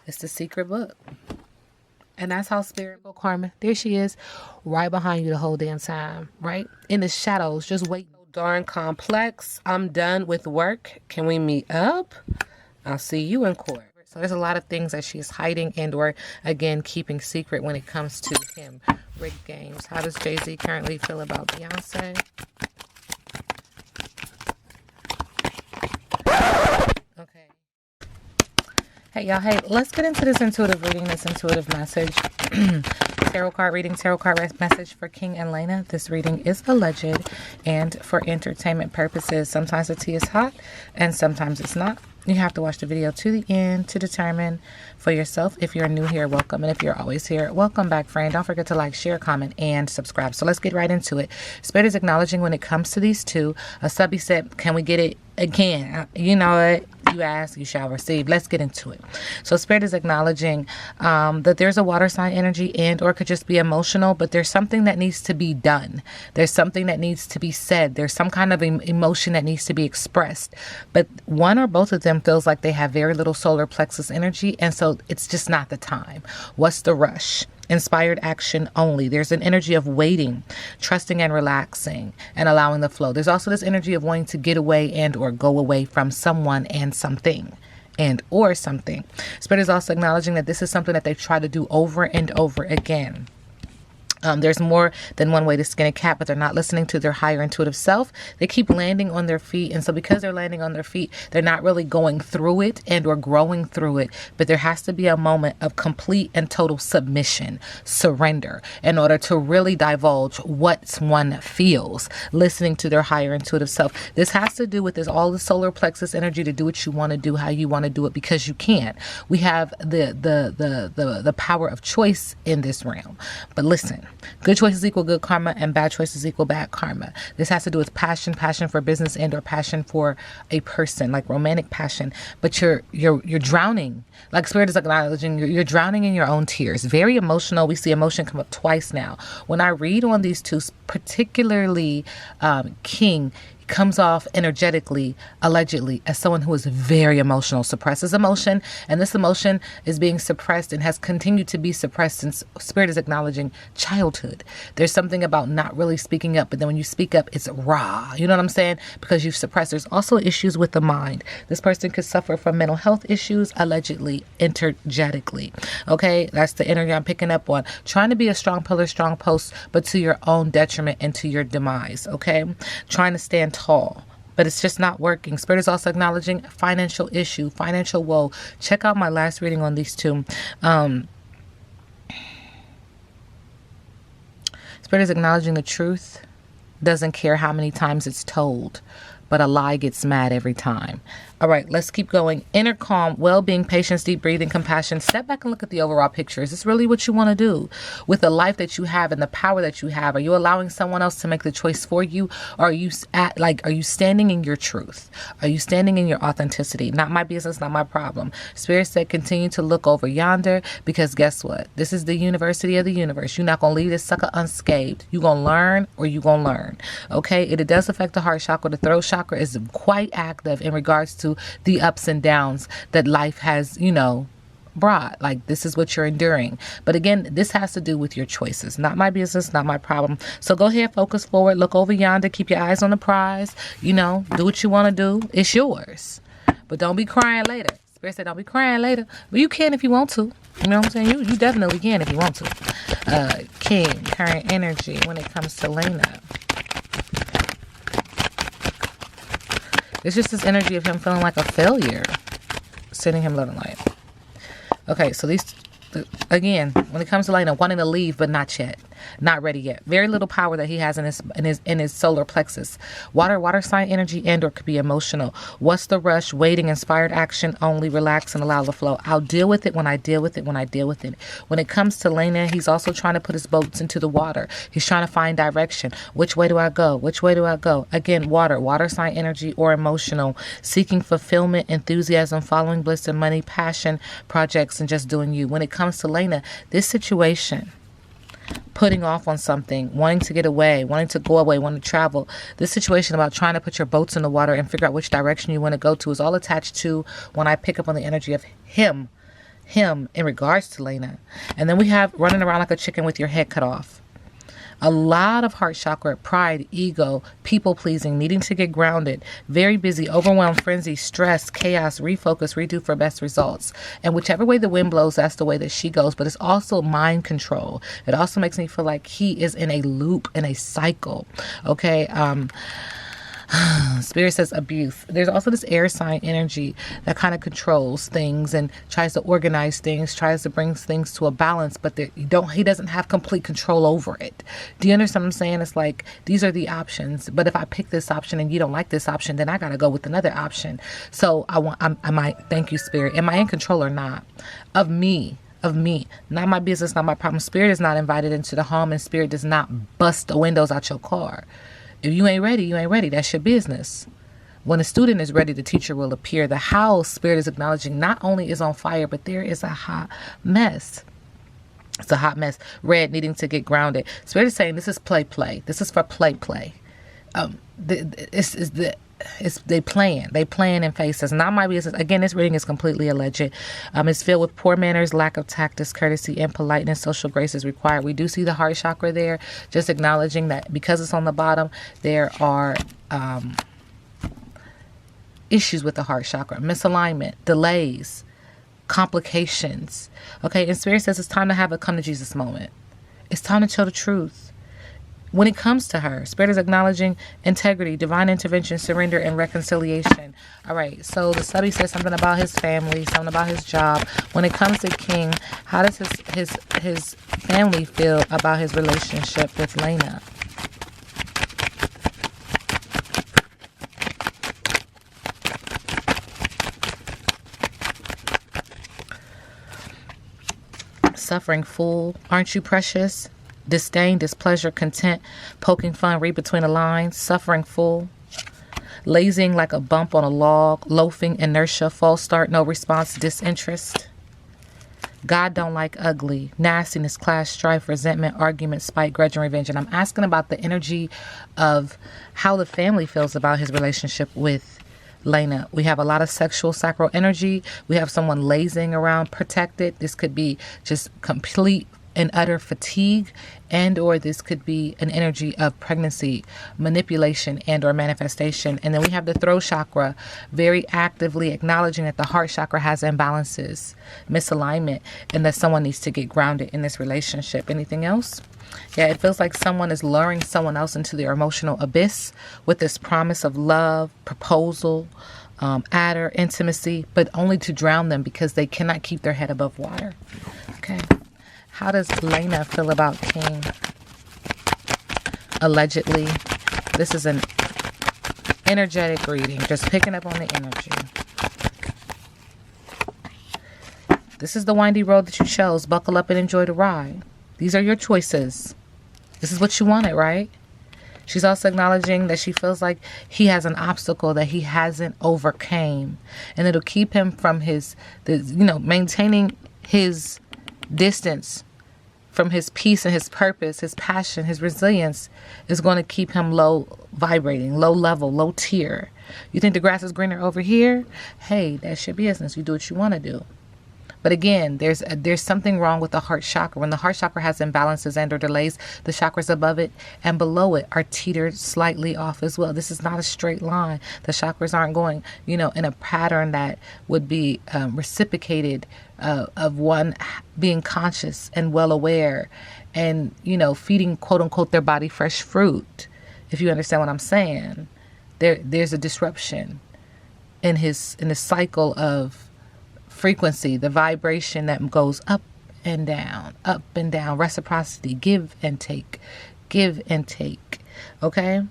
It's the secret book. And that's how spirit will karma. There she is, right behind you the whole damn time, right? In the shadows, just waiting. Darn complex. I'm done with work. Can we meet up? I'll see you in court. So there's a lot of things that she's hiding and or, again, keeping secret when it comes to him. Rigged games. How does Jay-Z currently feel about Beyonce? Okay. Hey, y'all. Hey, let's get into this intuitive reading, this intuitive message. Tarot card reading, tarot card message for King and Laina. This reading is alleged and for entertainment purposes. Sometimes the tea is hot and sometimes it's not. You have to watch the video to the end to determine for yourself. If you're new here, welcome. And if you're always here, welcome back, friend. Don't forget to like, share, comment, and subscribe. So let's get right into it. Spirit is acknowledging when it comes to these two. A subby said, can we get it again? You know what? You ask, you shall receive. Let's get into it. So Spirit is acknowledging that there's a water sign energy and or could just be emotional, but there's something that needs to be done. There's something that needs to be said. There's some kind of emotion that needs to be expressed. But one or both of them feels like they have very little solar plexus energy, and so it's just not the time. What's the rush? Inspired action only. There's an energy of waiting, trusting and relaxing and allowing the flow. There's also this energy of wanting to get away and or go away from someone and something and or something. Spirit is also acknowledging that this is something that they try to do over and over again. There's more than one way to skin a cat, but they're not listening to their higher intuitive self. They keep landing on their feet. And so because they're landing on their feet, they're not really going through it and or growing through it. But there has to be a moment of complete and total submission, surrender, in order to really divulge what one feels, listening to their higher intuitive self. This has to do with this, all the solar plexus energy to do what you want to do, how you want to do it, because you can. We have the power of choice in this realm. But listen. Good choices equal good karma and bad choices equal bad karma. This has to do with passion for business and or passion for a person, like romantic passion. But you're drowning. Like Spirit is acknowledging you're drowning in your own tears. Very emotional. We see emotion come up twice now. When I read on these two, particularly King, comes off energetically, allegedly, as someone who is very emotional, suppresses emotion, and this emotion is being suppressed and has continued to be suppressed since Spirit is acknowledging childhood. There's something about not really speaking up, but then when you speak up, it's raw. You know what I'm saying? Because you've suppressed. There's also issues with the mind. This person could suffer from mental health issues, allegedly, energetically. Okay? That's the energy I'm picking up on. Trying to be a strong pillar, strong post, but to your own detriment and to your demise. Okay? Trying to stand tall, but it's just not working. Spirit is also acknowledging financial issue, financial woe. Check out my last reading on these two. Spirit is acknowledging the truth doesn't care how many times it's told, but a lie gets mad every time. All right, let's keep going. Inner calm, well-being, patience, deep breathing, compassion. Step back and look at the overall picture. Is this really what you want to do with the life that you have and the power that you have? Are you allowing someone else to make the choice for you? Or are you standing in your truth? Are you standing in your authenticity? Not my business, not my problem. Spirit said, continue to look over yonder, because guess what? This is the university of the universe. You're not going to leave this sucker unscathed. You're going to learn or you're going to learn. Okay? It does affect the heart chakra. The throat chakra is quite active in regards to the ups and downs that life has, brought. Like, this is what you're enduring. But again, this has to do with your choices. Not my business, not my problem. So go ahead, focus forward, look over yonder, keep your eyes on the prize, do what you want to do. It's yours. But don't be crying later. Spirit said, don't be crying later. But you can if you want to. You know what I'm saying? You definitely can if you want to. King, current energy when it comes to Laina. It's just this energy of him feeling like a failure. Sending him love and light. Okay, so again, when it comes to Laina, wanting to leave but not yet. Not ready yet. Very little power that he has in his solar plexus. Water sign energy and or could be emotional. What's the rush? Waiting, inspired action only, relax and allow the flow. I'll deal with it when I deal with it when I deal with it. When it comes to Laina, he's also trying to put his boats into the water. He's trying to find direction. Which way do I go? Which way do I go? Again, water sign energy or emotional. Seeking fulfillment, enthusiasm, following bliss and money, passion, projects, and just doing you. When it comes to Laina, this situation putting off on something, wanting to get away, wanting to go away, wanting to travel. This situation about trying to put your boats in the water and figure out which direction you want to go to is all attached to when I pick up on the energy of him in regards to Laina. And then we have running around like a chicken with your head cut off. A lot of heart chakra, pride, ego, people pleasing, needing to get grounded, very busy, overwhelmed, frenzy, stress, chaos, refocus, redo for best results. And whichever way the wind blows, that's the way that she goes. But it's also mind control. It also makes me feel like he is in a loop, in a cycle. Okay. Spirit says abuse. There's also this air sign energy that kind of controls things and tries to organize things, tries to bring things to a balance, but he doesn't have complete control over it. Do you understand what I'm saying? It's like, these are the options, but if I pick this option and you don't like this option, then I got to go with another option. So I might, thank you, Spirit. Am I in control or not? Of me, not my business, not my problem. Spirit is not invited into the home, and Spirit does not bust the windows out your car. If you ain't ready, you ain't ready. That's your business. When a student is ready, the teacher will appear. The house, Spirit is acknowledging, not only is on fire, but there is a hot mess. It's a hot mess. Red, needing to get grounded. Spirit is saying this is play. This is for play. They playing in faces. Not my business. Again, this reading is completely alleged. It's filled with poor manners, lack of tact, discourtesy, and politeness. Social grace is required. We do see the heart chakra there, just acknowledging that because it's on the bottom, there are issues with the heart chakra, misalignment, delays, complications. Okay, and Spirit says it's time to have a come to Jesus moment. It's time to tell the truth. When it comes to her, Spirit is acknowledging integrity, divine intervention, surrender, and reconciliation. All right, so the study says something about his family, something about his job. When it comes to King, how does his family feel about his relationship with Laina? Suffering, fool. Aren't you precious? Disdain, displeasure, content, poking fun, read between the lines, suffering, fool. Lazing like a bump on a log, loafing, inertia, false start, no response, disinterest. God don't like ugly, nastiness, clash, strife, resentment, argument, spite, grudge, and revenge. And I'm asking about the energy of how the family feels about his relationship with Laina. We have a lot of sexual sacral energy. We have someone lazing around protected. This could be just complete and utter fatigue, and or this could be an energy of pregnancy, manipulation, and or manifestation. And then we have the throat chakra very actively acknowledging that the heart chakra has imbalances, misalignment, and that someone needs to get grounded in this relationship. Anything else? Yeah, it feels like someone is luring someone else into their emotional abyss with this promise of love, proposal, adder, intimacy, but only to drown them because they cannot keep their head above water. Okay. How does Laina feel about King? Allegedly, this is an energetic reading, just picking up on the energy. This is the windy road that you chose. Buckle up and enjoy the ride. These are your choices. This is what you wanted, right? She's also acknowledging that she feels like he has an obstacle that he hasn't overcame, and it'll keep him from maintaining his distance from his peace and his purpose, his passion, his resilience is going to keep him low vibrating, low level, low tier. You think the grass is greener over here? Hey, that's your business. You do what you want to do. But again, there's something wrong with the heart chakra. When the heart chakra has imbalances and or delays, the chakras above it and below it are teetered slightly off as well. This is not a straight line. The chakras aren't going, in a pattern that would be reciprocated of one being conscious and well aware and, feeding, quote unquote, their body fresh fruit. If you understand what I'm saying, there's a disruption in the cycle of frequency, the vibration that goes up and down, reciprocity, give and take. Okay?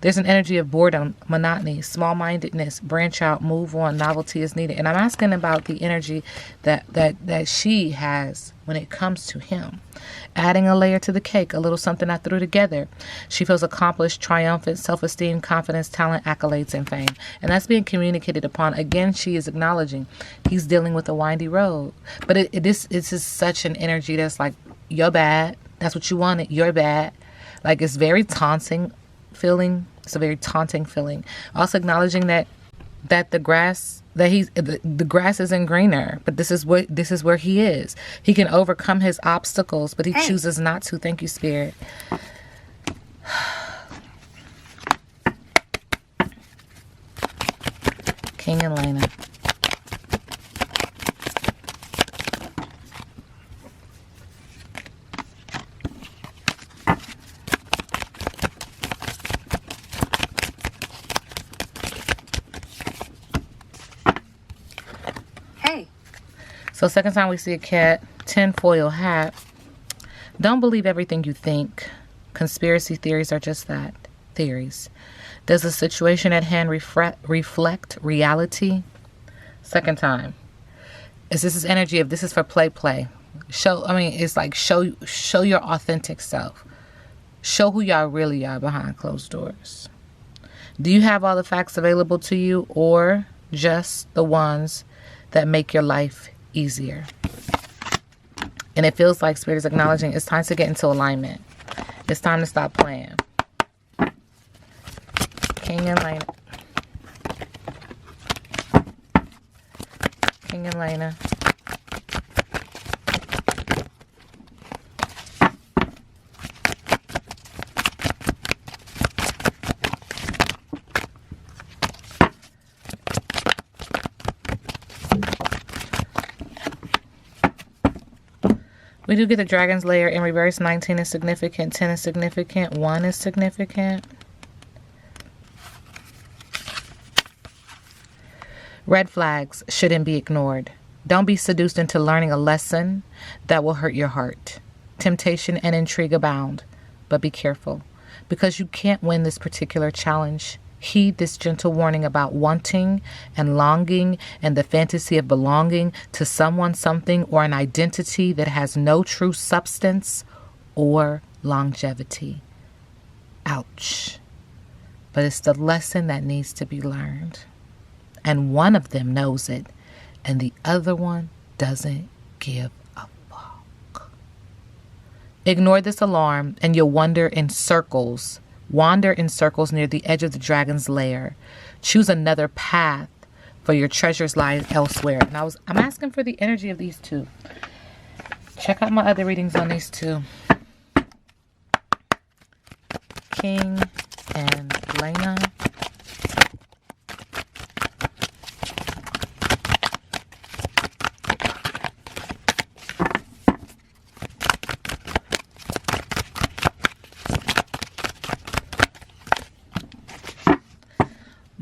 There's an energy of boredom, monotony, small-mindedness, branch out, move on, novelty is needed. And I'm asking about the energy that she has when it comes to him. Adding a layer to the cake, a little something I threw together. She feels accomplished, triumphant, self-esteem, confidence, talent, accolades, and fame. And that's being communicated upon. Again, she is acknowledging he's dealing with a windy road. But this is such an energy that's like you're bad. That's what you wanted. You're bad. Like, it's very taunting feeling. It's a very taunting feeling. Also acknowledging that the grass the grass isn't greener, but this is where he is. He can overcome his obstacles, but he chooses not to. Thank you, Spirit. King and Laina. So second time we see a cat, tinfoil hat. Don't believe everything you think. Conspiracy theories are just that, theories. Does the situation at hand reflect reality? Second time. Is this energy of this is for play? It's like show your authentic self. Show who y'all really are behind closed doors. Do you have all the facts available to you, or just the ones that make your life easier? And it feels like Spirit is acknowledging it's time to get into alignment. It's time to stop playing. King and Laina. King and Laina. We do get the Dragon's Lair in reverse. 19 is significant. 10 is significant. 1 is significant. Red flags shouldn't be ignored. Don't be seduced into learning a lesson that will hurt your heart. Temptation and intrigue abound, but be careful, because you can't win this particular challenge. Heed this gentle warning about wanting and longing and the fantasy of belonging to someone, something, or an identity that has no true substance or longevity. Ouch. But it's the lesson that needs to be learned. And one of them knows it, and the other one doesn't give a fuck. Ignore this alarm, and you'll wander in circles near the edge of the dragon's lair. Choose another path, for your treasures lie elsewhere. And I'm asking for the energy of these two. Check out my other readings on these two. King and Laina.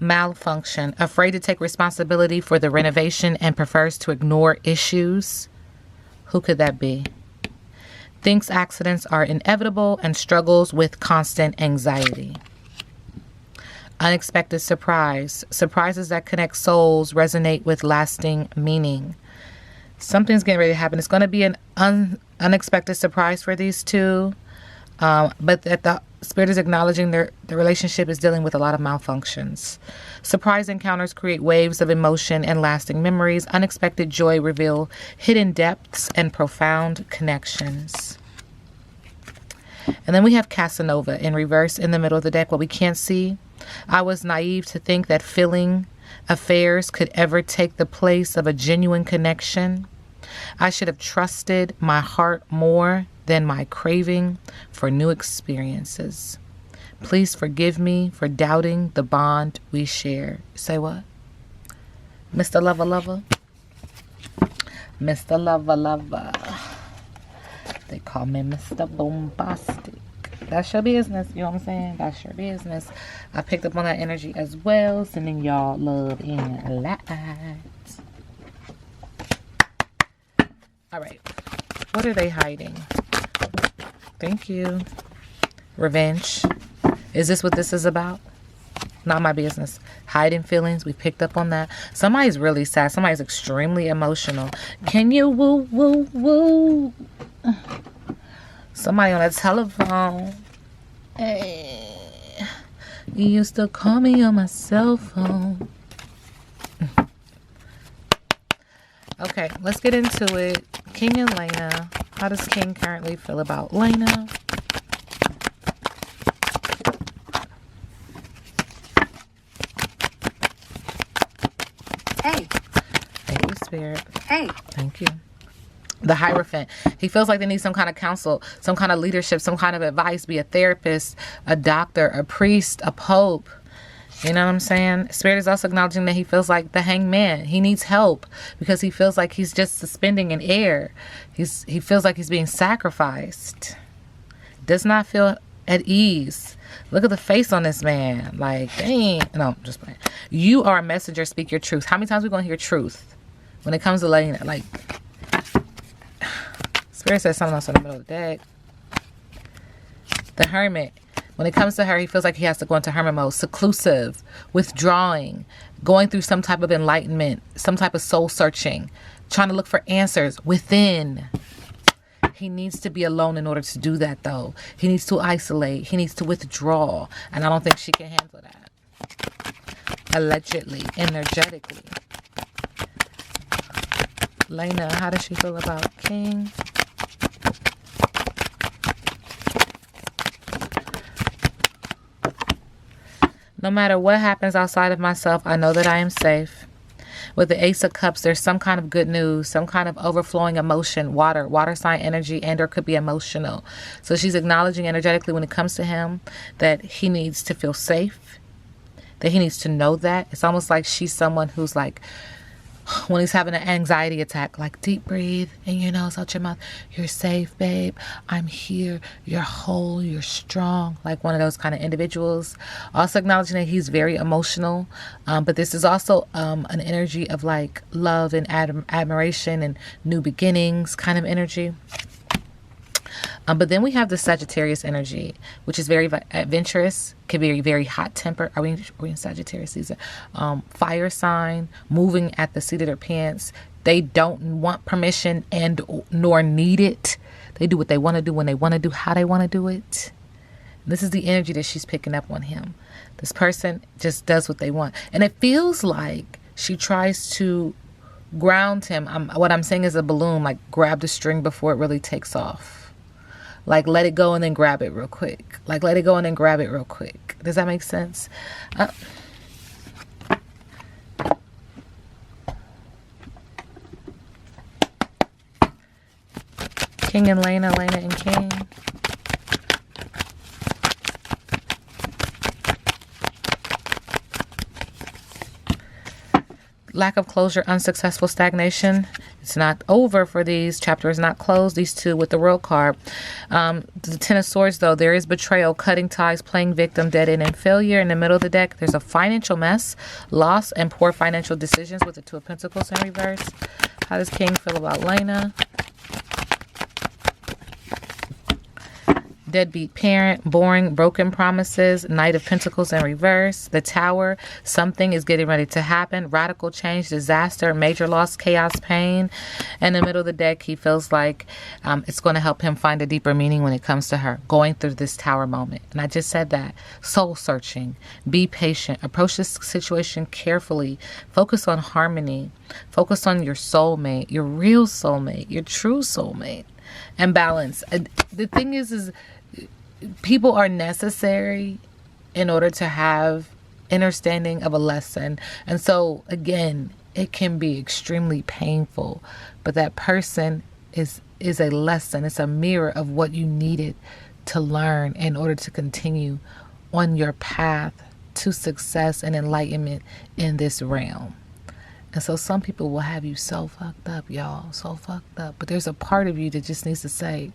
Malfunction, afraid to take responsibility for the renovation and prefers to ignore issues. Who could that be? Thinks accidents are inevitable and struggles with constant anxiety. Unexpected surprise. Surprises that connect souls resonate with lasting meaning. Something's getting ready to happen. It's going to be an unexpected surprise for these two. But that the Spirit is acknowledging the relationship is dealing with a lot of malfunctions. Surprise encounters create waves of emotion and lasting memories. Unexpected joy reveal hidden depths and profound connections. And then we have Casanova in reverse in the middle of the deck. What we can't see. I was naive to think that filling affairs could ever take the place of a genuine connection. I should have trusted my heart more than my craving for new experiences. Please forgive me for doubting the bond we share. Say what? Mr. Lover Lover? Mr. Lover Lover. They call me Mr. Bombastic. That's your business. You know what I'm saying? That's your business. I picked up on that energy as well. Sending y'all love and light. Alright. What are they hiding? Thank you. Revenge. Is this what this is about? Not my business. Hiding feelings. We picked up on that. Somebody's really sad. Somebody's extremely emotional. Can you woo, woo, woo? Somebody on a telephone. Hey. You used to call me on my cell phone. Okay, let's get into it. King and Laina. How does King currently feel about Laina? Hey. Thank you, Spirit. Hey. Thank you. The Hierophant. He feels like they need some kind of counsel, some kind of leadership, some kind of advice, be a therapist, a doctor, a priest, a pope. You know what I'm saying? Spirit is also acknowledging that he feels like the Hangman. He needs help because he feels like he's just suspending in air. He feels like he's being sacrificed. Does not feel at ease. Look at the face on this man. Like, dang. No, just playing. You are a messenger. Speak your truth. How many times are we going to hear truth when it comes to Laina? Like, Spirit says something else in the middle of the deck. The Hermit. When it comes to her, he feels like he has to go into hermit mode, seclusive, withdrawing, going through some type of enlightenment, some type of soul searching, trying to look for answers within. He needs to be alone in order to do that, though. He needs to isolate. He needs to withdraw. And I don't think she can handle that. Allegedly, energetically. Laina, how does she feel about King? No matter what happens outside of myself, I know that I am safe. With the Ace of Cups, there's some kind of good news, some kind of overflowing emotion, water sign energy, and or could be emotional. So she's acknowledging energetically when it comes to him that he needs to feel safe, that he needs to know that. It's almost like she's someone who's like, when he's having an anxiety attack, like deep breathe in your nose, out your mouth. You're safe, babe. I'm here. You're whole. You're strong. Like one of those kind of individuals. Also acknowledging that he's very emotional. But this is also an energy of like love and admiration and new beginnings kind of energy. But then we have the Sagittarius energy, which is very adventurous, can be very hot tempered. Are we in Sagittarius season? Fire sign, moving at the seat of their pants. They don't want permission and nor need it. They do what they want to do when they want to do, how they want to do it. This is the energy that she's picking up on him. This person just does what they want. And it feels like she tries to ground him. What I'm saying is a balloon, like grab the string before it really takes off. Like, let it go and then grab it real quick. Like, let it go and then grab it real quick. Does that make sense? King and Laina, Laina and King. Lack of closure, unsuccessful stagnation. It's not over for these. Chapter is not closed. These two with the World card. The Ten of Swords, though, there is betrayal, cutting ties, playing victim, dead end, and failure. In the middle of the deck, there's a financial mess, loss, and poor financial decisions with the Two of Pentacles in reverse. How does King feel about Laina? Deadbeat parent, boring, broken promises, Knight of Pentacles in reverse, the Tower, something is getting ready to happen, radical change, disaster, major loss, chaos, pain. In the middle of the deck, he feels like it's going to help him find a deeper meaning when it comes to her, going through this Tower moment. And I just said that. Soul searching, be patient, approach this situation carefully, focus on harmony, focus on your soulmate, your real soulmate, your true soulmate, and balance. The thing is people are necessary in order to have understanding of a lesson. And so, again, it can be extremely painful, but that person is a lesson. It's a mirror of what you needed to learn in order to continue on your path to success and enlightenment in this realm. And so some people will have you so fucked up, y'all, so fucked up. But there's a part of you that just needs to say,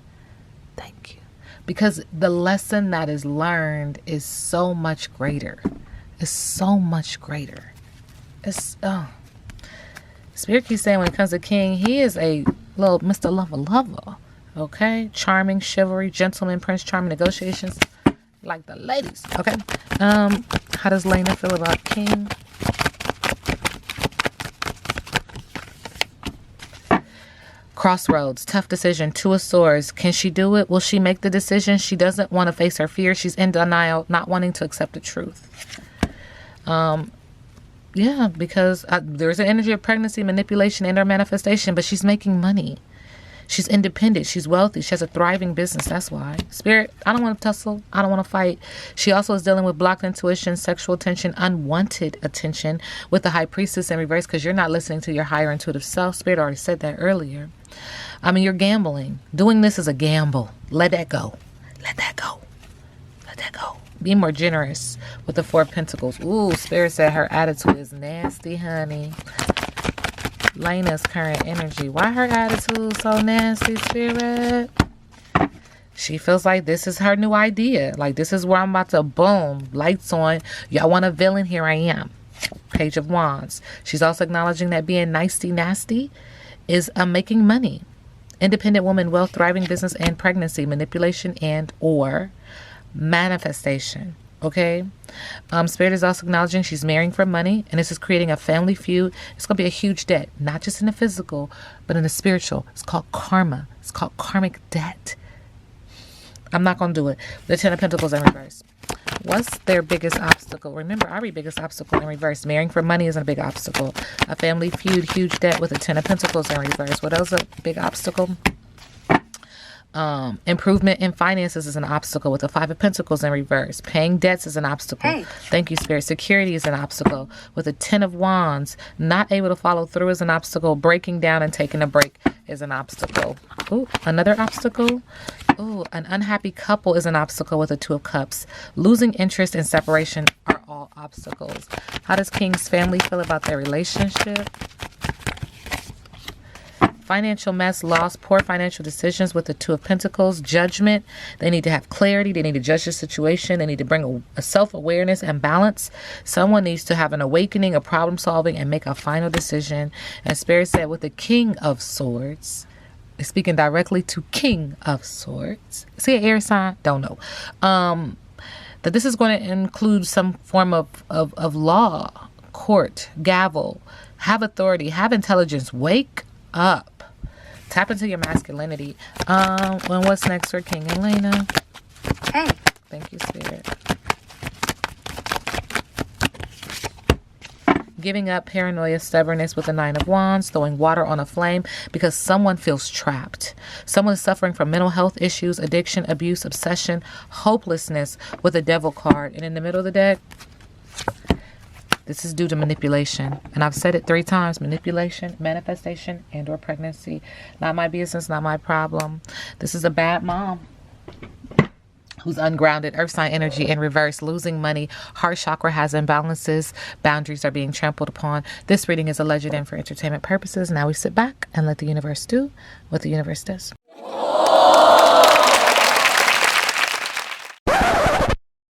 thank you. Because the lesson that is learned is so much greater. It's so much greater. Spirit keeps saying when it comes to King, he is a little Mr. Lover. Okay? Charming, chivalry, gentleman, Prince Charming, negotiations. Like the ladies. Okay? How does Laina feel about King? Crossroads, tough decision, Two of Swords. Can she do it? Will she make the decision? She doesn't want to face her fear. She's in denial, not wanting to accept the truth. Because there's an energy of pregnancy, manipulation, and her manifestation, but she's making money. She's independent. She's wealthy. She has a thriving business. That's why. Spirit, I don't want to tussle. I don't want to fight. She also is dealing with blocked intuition, sexual attention, unwanted attention with the high priestess in reverse because you're not listening to your higher intuitive self. Spirit already said that earlier. I mean, you're gambling. Doing this is a gamble. Let that go. Let that go. Let that go. Be more generous with the Four of Pentacles. Ooh, Spirit said her attitude is nasty, honey. Laina's current energy. Why her attitude so nasty, Spirit? She feels like this is her new idea. Like, this is where I'm about to boom. Lights on. Y'all want a villain? Here I am. Page of Wands. She's also acknowledging that being nasty is making money. Independent woman, wealth, thriving business, and pregnancy. Manipulation and or manifestation. Okay. Spirit is also acknowledging she's marrying for money, and this is creating a family feud. It's going to be a huge debt, not just in the physical, but in the spiritual. It's called karma. It's called karmic debt. I'm not going to do it. The Ten of Pentacles in reverse. What's their biggest obstacle? Remember, I read biggest obstacle in reverse. Marrying for money isn't a big obstacle. A family feud, huge debt with the Ten of Pentacles in reverse. What else is a big obstacle? Improvement in finances is an obstacle with the Five of Pentacles in reverse. Paying debts is an obstacle. Hey. Thank you, Spirit. Security is an obstacle with the Ten of Wands. Not able to follow through is an obstacle. Breaking down and taking a break is an obstacle. Ooh, another obstacle. Ooh, an unhappy couple is an obstacle with the Two of Cups. Losing interest and separation are all obstacles. How does King's family feel about their relationship? Financial mess, loss, poor financial decisions with the Two of Pentacles. Judgment. They need to have clarity. They need to judge the situation. They need to bring a self-awareness and balance. Someone needs to have an awakening, a problem solving, and make a final decision. And Spirit said with the King of Swords, speaking directly to King of Swords. See an air sign? Don't know. That this is going to include some form of law, court, gavel, have authority, have intelligence. Wake up. Tap into your masculinity. And what's next for King and Laina? Hey. Thank you, Spirit. Giving up, paranoia, stubbornness with the Nine of Wands, throwing water on a flame because someone feels trapped. Someone is suffering from mental health issues, addiction, abuse, obsession, hopelessness with the Devil card. And in the middle of the deck, this is due to manipulation. And I've said it 3 times. Manipulation, manifestation, and or pregnancy. Not my business, not my problem. This is a bad mom who's ungrounded. Earth sign energy in reverse. Losing money. Heart chakra has imbalances. Boundaries are being trampled upon. This reading is alleged and for entertainment purposes. Now we sit back and let the universe do what the universe does.